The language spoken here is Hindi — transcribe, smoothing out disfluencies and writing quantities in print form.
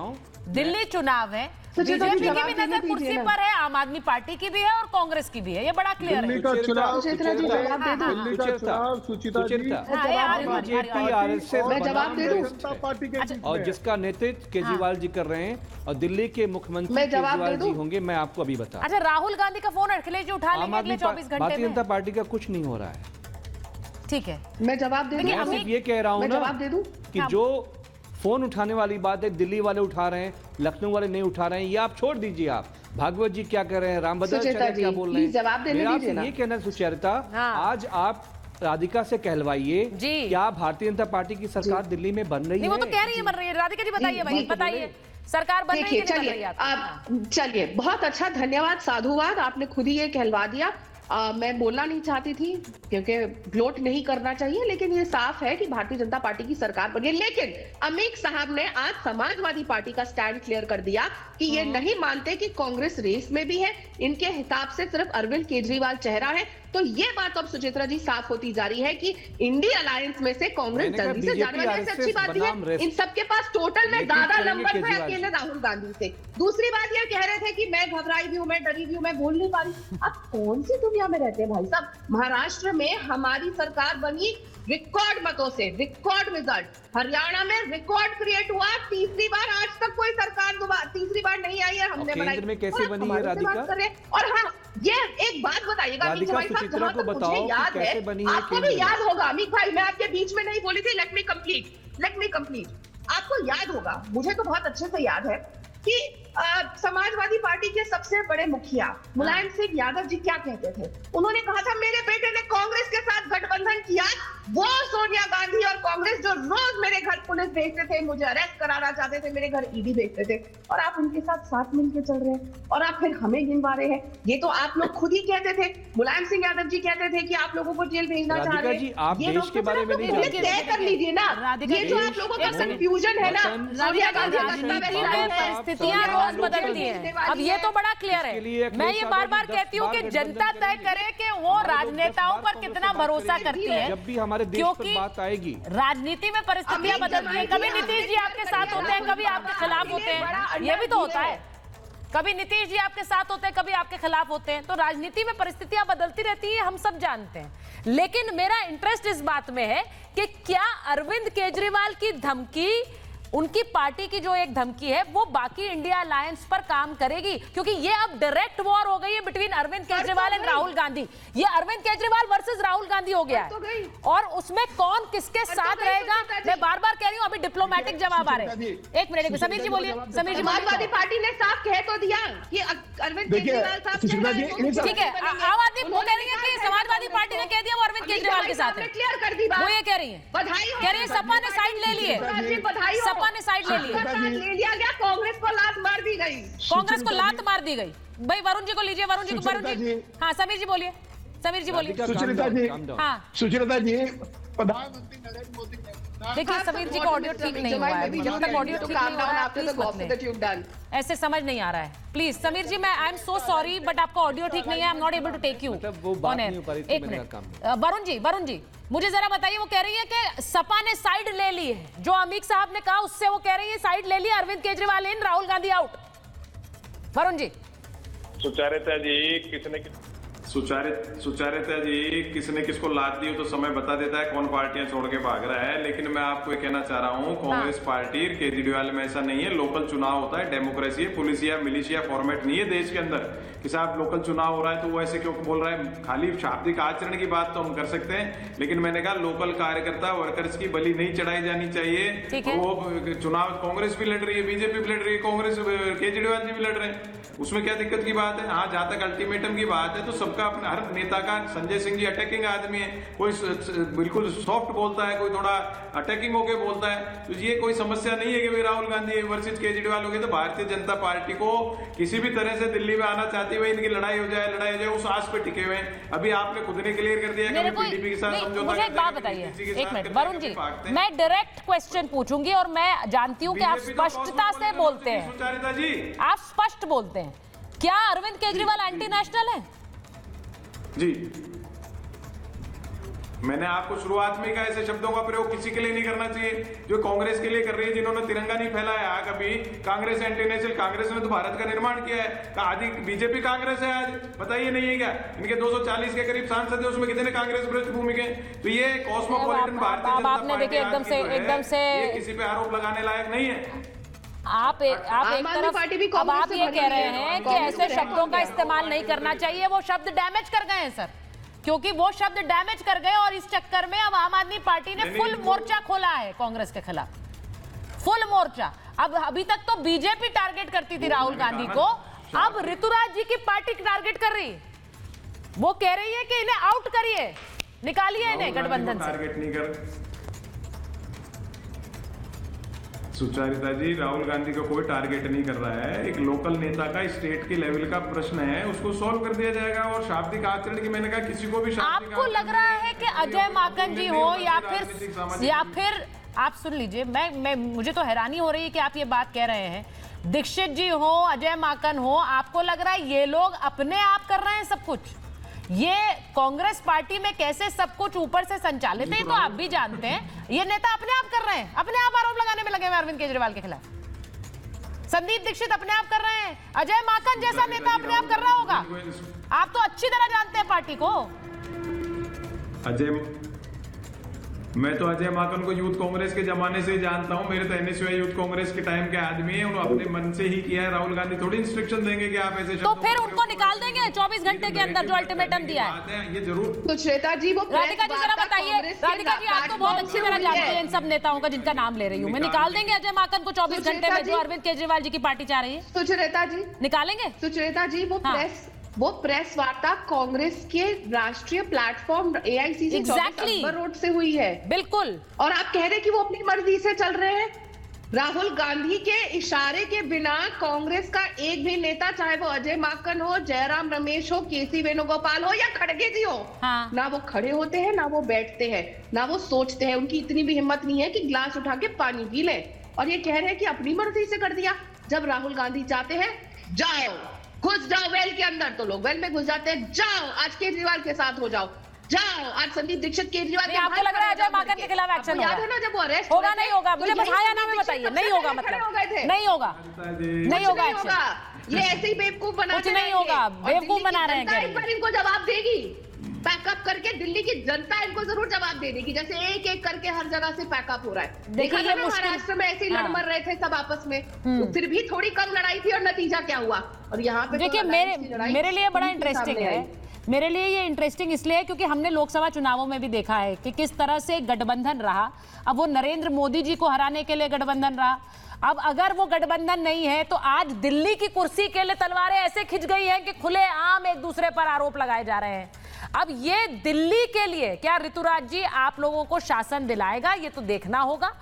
हूँ, दिल्ली चुनाव है, बीजेपी की भी नजर कुर्सी पर है, आम आदमी पार्टी की भी है और कांग्रेस की भी है, ये बड़ा क्लियर है। दिल्ली का चुनाव सुचित्रा जी जवाब दे दो। दिल्ली का चुनाव सुचिता जी बीजेपी आरएसएस और मैं जवाब दे दूं जनता पार्टी के बीच और में। जिसका नेतृत्व केजरीवाल जी कर रहे हैं और दिल्ली के मुख्यमंत्री केजरीवाल जी होंगे, मैं आपको अभी बता। अच्छा, राहुल गांधी का फोन अखिलेश जी उठा लेंगे अगले 24 घंटे भारतीय में? जनता पार्टी का कुछ नहीं हो रहा है। ठीक है, मैं जवाब दे दूं। मैं सिर्फ ये कह रहा हूँ ना जवाब दे दूं कि जो फोन उठाने वाली बात है, दिल्ली वाले उठा रहे हैं, लखनऊ वाले नहीं उठा रहे हैं, ये आप छोड़ दीजिए। आप भागवत जी क्या कर रहे हैं, रामभद्राचार्य क्या बोल रहे हैं, जवाब देने दीजिए ना। ये कहना सुचरिता, आज आप राधिका से कहलवाइए, क्या भारतीय जनता पार्टी की सरकार दिल्ली में बन रही है? वो तो कह रही है बन रही है। राधिका जी बताइए भाई, बताइए सरकार बन रही है कि नहीं बन रही है? चलिए, बहुत अच्छा, धन्यवाद, साधुवाद, आपने खुद ही ये कहलवा दिया। मैं बोलना नहीं चाहती थी क्योंकि ग्लोट नहीं करना चाहिए, लेकिन ये साफ है कि भारतीय जनता पार्टी की सरकार बनी है। लेकिन अमित साहब ने आज समाजवादी पार्टी का स्टैंड क्लियर कर दिया कि ये नहीं मानते कि कांग्रेस रेस में भी है, इनके हिसाब से सिर्फ अरविंद केजरीवाल चेहरा है। तो ये बात अब सुचित्रा जी साफ होती जा रही है कि इंडिया अलायंस में से कांग्रेस जल्दी से जाने वाली है। अच्छी बात है, इन सबके पास टोटल में ज्यादा नंबर है अकेले राहुल गांधी से। दूसरी बात ये कह रहे थे कि मैं घबराई भी हूँ, मैं डरी भी हूँ, मैं बोल नहीं पा रही। अब कौन सी दुनिया में रहते हैं भाई साहब? महाराष्ट्र में हमारी सरकार बनी रिकॉर्ड मतों से, रिकॉर्ड रिजल्ट। हरियाणा में रिकॉर्ड क्रिएट हुआ, तीसरी बार आज तक कोई सरकार तीसरी बार नहीं आई है, हमने बनाई। में कैसे बनी है राधिका? और हाँ, ये एक बात बताइएगा अमित भाई साहब, जहां तक मुझे याद है, आपको भी याद होगा अमित भाई, मैं आपके बीच में नहीं बोली थी, लेट मी कंप्लीट। आपको याद होगा, मुझे तो बहुत अच्छे से याद है कि समाजवादी पार्टी के सबसे बड़े मुखिया मुलायम सिंह यादव जी क्या कहते थे? उन्होंने कहा था मेरे बेटे ने कांग्रेस के साथ गठबंधन किया, वो सोनिया गांधी और कांग्रेस जो रोज मेरे घर पुलिस भेजते थे, मुझे अरेस्ट कराना चाहते थे, मेरे घर ईडी भेजते थे, और आप उनके साथ मिलकर चल रहे हैं और आप फिर हमें गिनवा रहे हैं। ये तो आप लोग खुद ही कहते थे, मुलायम सिंह यादव जी कहते थे कि आप लोगों को जेल भेजना चाह रहे हैं। आप देश के बारे में नहीं जानते, तय कर लीजिए ना। ये जो आप लोगों का कंफ्यूजन है ना, सोनिया गांधी परिस्थितियां बदलती है। अब ये तो बड़ा क्लियर है। मैं ये बार बार कहती हूँ कि जनता तय करे कि वो राजनेताओं पर कितना भरोसा करती है। जब भी हमारे देश पर बात आएगी, राजनीति में परिस्थितियां बदलती हैं। कभी नीतीश जी आपके साथ होते हैं, कभी आपके खिलाफ होते हैं, ये भी तो होता है। कभी नीतीश जी आपके साथ होते हैं, कभी आपके खिलाफ होते हैं। तो राजनीति में परिस्थितियां बदलती रहती है, हम सब जानते हैं। लेकिन मेरा इंटरेस्ट इस बात में है कि क्या अरविंद केजरीवाल की धमकी, उनकी पार्टी की जो एक धमकी है, वो बाकी इंडिया अलायंस पर काम करेगी? क्योंकि ये अब डायरेक्ट वॉर हो गई है बिटवीन अरविंद केजरीवाल एंड राहुल गांधी। ये अरविंद केजरीवाल वर्सेस राहुल गांधी हो गया है, और उसमें कौन किसके साथ रहेगा? मैं बार बार कह रही हूँ, अभी डिप्लोमेटिक जवाब आ रहे हैं। एक मिनट, समीर जी बोलिए। समीर जी, समाजवादी पार्टी ने साफ कह तो दिया कि अरविंद केजरीवाल साहब, ठीक है, आम आदमी वो कह रही है कि समाजवादी पार्टी ने कह दिया वो अरविंद केजरीवाल के साथ है, क्लियर कर दी बात। वो ये कह रही है, कह रही है सपा ने साइड ले लिए, सपा ने साइड ले लिया गया, कांग्रेस को लात मार दी गई, कांग्रेस को लात मार दी गई। भाई वरुण जी को लीजिए, वरुण जी। हाँ समीर जी बोलिए, समीर जी बोलिए। सुचरिता जी, हाँ सुचरिता जी, प्रधानमंत्री नरेंद्र मोदी ने, देखिए समीर जी का ऑडियो ठीक नहीं हुआ है अभी। जब तक ऑडियो ठीक नहीं हो रहा है, प्लीज मत लें। ऐसे समझ नहीं आ रहा है, प्लीज। समीर जी, मैं I am so sorry, but आपका ऑडियो ठीक नहीं है। I am not able to take you on air. एक मिनट, वरुण जी मुझे जरा बताइए, वो कह रही है कि सपा ने साइड ले ली है, जो अमित साहब ने कहा उससे वो कह रही है साइड ले ली, अरविंद केजरीवाल इन, राहुल गांधी आउट। वरुण जी। सुचारिता जी, किसने किसको लात दी तो समय बता देता है, कौन पार्टियां छोड़ के भाग रहा है। लेकिन मैं आपको ये कहना चाह रहा हूँ, कांग्रेस पार्टी केजरीवाल में ऐसा नहीं है। लोकल चुनाव होता है, डेमोक्रेसी है, पुलिस या मिलिशिया फॉर्मेट नहीं है देश के अंदर कि साहब लोकल चुनाव हो रहा है तो वो ऐसे क्यों बोल रहा है। खाली शाब्दिक आचरण की बात तो हम कर सकते हैं, लेकिन मैंने कहा लोकल कार्यकर्ता वर्कर्स की बलि नहीं चढ़ाई जानी चाहिए। वो चुनाव कांग्रेस भी लड़ रही है, बीजेपी भी लड़ रही है, कांग्रेस केजरीवाल जी भी लड़ रहे हैं, उसमें क्या दिक्कत की बात है? हाँ, जहां तक अल्टीमेटम की बात है तो सबका अपना, हर नेता का, संजय सिंह जी अटैकिंग आदमी है, कोई बिल्कुल सॉफ्ट बोलता है, कोई थोड़ा अटैकिंग होके बोलता है। तो ये कोई समस्या नहीं है कि राहुल गांधी वर्सेस केजरीवाल हो गए। तो भारतीय जनता पार्टी को किसी भी तरह से दिल्ली में आना चाहती है, इनकी लड़ाई हो जाए, उस आस पे टिके हुए हैं। अभी आपने खुद ने क्लियर कर दिया कि पीडीपी के साथ समझौता। मुझे एक बात बताइए, एक मिनट वरुण जी, मैं डायरेक्ट क्वेश्चन पूछूंगी और मैं जानती हूँ कि आप स्पष्टता से बोलते हैं, सुचारिता जी, आप स्पष्ट बोलते हैं। क्या अरविंद केजरीवाल एंटी नेशनल है? जी मैंने आपको शुरुआत में कहा ऐसे शब्दों का प्रयोग किसी के लिए नहीं करना चाहिए जो कांग्रेस के लिए कर रही है, जिन्होंने तिरंगा नहीं फैलाया कभी। कांग्रेस एंटी नेशनल, कांग्रेस ने तो भारत का निर्माण किया है। आदि बीजेपी कांग्रेस है आज, बताइए नहीं है क्या? इनके 240 के करीब सांसद है, उसमें कितने कांग्रेस पृष्ठभूमि के? तो ये कॉस्मोपॉलिटन भारतीय जनता पार्टी एकदम से ये किसी पे आरोप लगाने लायक नहीं है। आप एक तरफ अब आप ये कह रहे हैं कि ऐसे शब्दों का इस्तेमाल नहीं करना चाहिए, वो शब्द डैमेज कर गए हैं सर, क्योंकि वो शब्द डैमेज कर गए और इस चक्कर में अब आम आदमी पार्टी ने फुल मोर्चा खोला है कांग्रेस के खिलाफ, फुल मोर्चा। अब अभी तक तो बीजेपी टारगेट करती थी राहुल गांधी को, अब ऋतुराज जी की पार्टी टारगेट कर रही, वो कह रही है कि इन्हें आउट करिए, निकालिए इन्हें गठबंधन से। टारगेट नहीं कर सुचारिता जी, राहुल गांधी का कोई टारगेट नहीं कर रहा है। एक लोकल नेता का स्टेट के लेवल का प्रश्न है, उसको सॉल्व कर दिया जाएगा। और शाब्दिक आचरण की मैंने कहा किसी को भी आपको लग रहा है कि अजय माकन जी हो या फिर आप सुन लीजिए, मैं मुझे तो हैरानी हो रही है कि आप ये बात कह रहे हैं, दीक्षित जी हो, अजय माकन हो, आपको लग रहा है ये लोग अपने आप कर रहे हैं सब कुछ? ये कांग्रेस पार्टी में कैसे सब कुछ ऊपर से संचालित है तो आप भी जानते हैं। ये नेता अपने आप कर रहे हैं, अपने आप आरोप लगाने में लगे हुए अरविंद केजरीवाल के खिलाफ। संदीप दीक्षित अपने आप कर रहे हैं, अजय माकन जैसा नेता अपने आप कर रहा होगा। आप तो अच्छी तरह जानते हैं पार्टी को। मैं तो अजय माकन को यूथ कांग्रेस के जमाने से जानता हूं, मेरे तो एनएसयूआई यूथ कांग्रेस के टाइम के आदमी है, उन्होंने अपने मन से ही किया है। राहुल गांधी थोड़ी इंस्ट्रक्शन देंगे कि आप ऐसे तो फिर उनको निकाल देंगे 24 घंटे के अंदर जो अल्टीमेटम दिया है। ये जरूर तो श्वेता जी, वो राधिका जी जरा बताइए, राधिका जी आप तो बहुत अच्छी तरह जानते हैं इन सब नेताओं का जिनका नाम ले रही हूँ मैं, निकाल देंगे अजय माकन को 24 घंटे में जो अरविंद केजरीवाल जी की पार्टी चाह रही है? सुचरिता जी निकालेंगे? सुचरिता जी, वो प्रेस वार्ता कांग्रेस के राष्ट्रीय प्लेटफॉर्म एआईसीसी अकबर रोड से हुई है। बिल्कुल। और आप कह रहे हैं कि वो अपनी मर्जी से चल रहे हैं। राहुल गांधी के इशारे के बिना कांग्रेस का एक भी नेता, चाहे वो अजय माकन हो, जयराम रमेश हो, केसी वेणुगोपाल हो या खड़गे जी हो, हाँ। ना वो खड़े होते हैं, ना वो बैठते हैं, ना वो सोचते हैं। उनकी इतनी भी हिम्मत नहीं है कि ग्लास उठा के पानी पी ले। और ये कह रहे हैं कि अपनी मर्जी से कर दिया। जब राहुल गांधी चाहते हैं जाओ, घुस जाओ वेल के अंदर, तो लोग वेल में घुस जाते हैं। जाओ आज केजरीवाल के साथ हो जाओ, जाओ आज संदीप दीक्षित केजरीवाल। आपको लग रहा है अजय माकन के खिलाफ एक्शन याद है ना जब वो अरेस्ट होगा? नहीं होगा, मुझे बस हाँ या ना में बताइए। नहीं होगा, मतलब नहीं होगा, नहीं होगा एक्शन। ये ऐसे ही बेवकूफ बना, कुछ नहीं होगा, बेवकूफ बना रहे हैं। एक बार इनको जवाब देगी, पैकअप करके दिल्ली की जनता इनको जरूर जवाब दे देगी, जैसे एक एक करके हर जगह से पैकअप हो रहा है। देखा था महाराष्ट्र में ऐसे ही लड़ मर रहे थे सब आपस में, तो फिर भी थोड़ी कम लड़ाई थी और नतीजा क्या हुआ। और यहाँ पे देखिए मेरे लिए बड़ा इंटरेस्टिंग है, मेरे लिए ये इंटरेस्टिंग इसलिए है क्योंकि हमने लोकसभा चुनावों में भी देखा है कि किस तरह से गठबंधन रहा। अब वो नरेंद्र मोदी जी को हराने के लिए गठबंधन रहा। अब अगर वो गठबंधन नहीं है तो आज दिल्ली की कुर्सी के लिए तलवारें ऐसे खिंच गई हैं कि खुलेआम एक दूसरे पर आरोप लगाए जा रहे हैं। अब ये दिल्ली के लिए क्या ऋतुराज जी आप लोगों को शासन दिलाएगा, ये तो देखना होगा।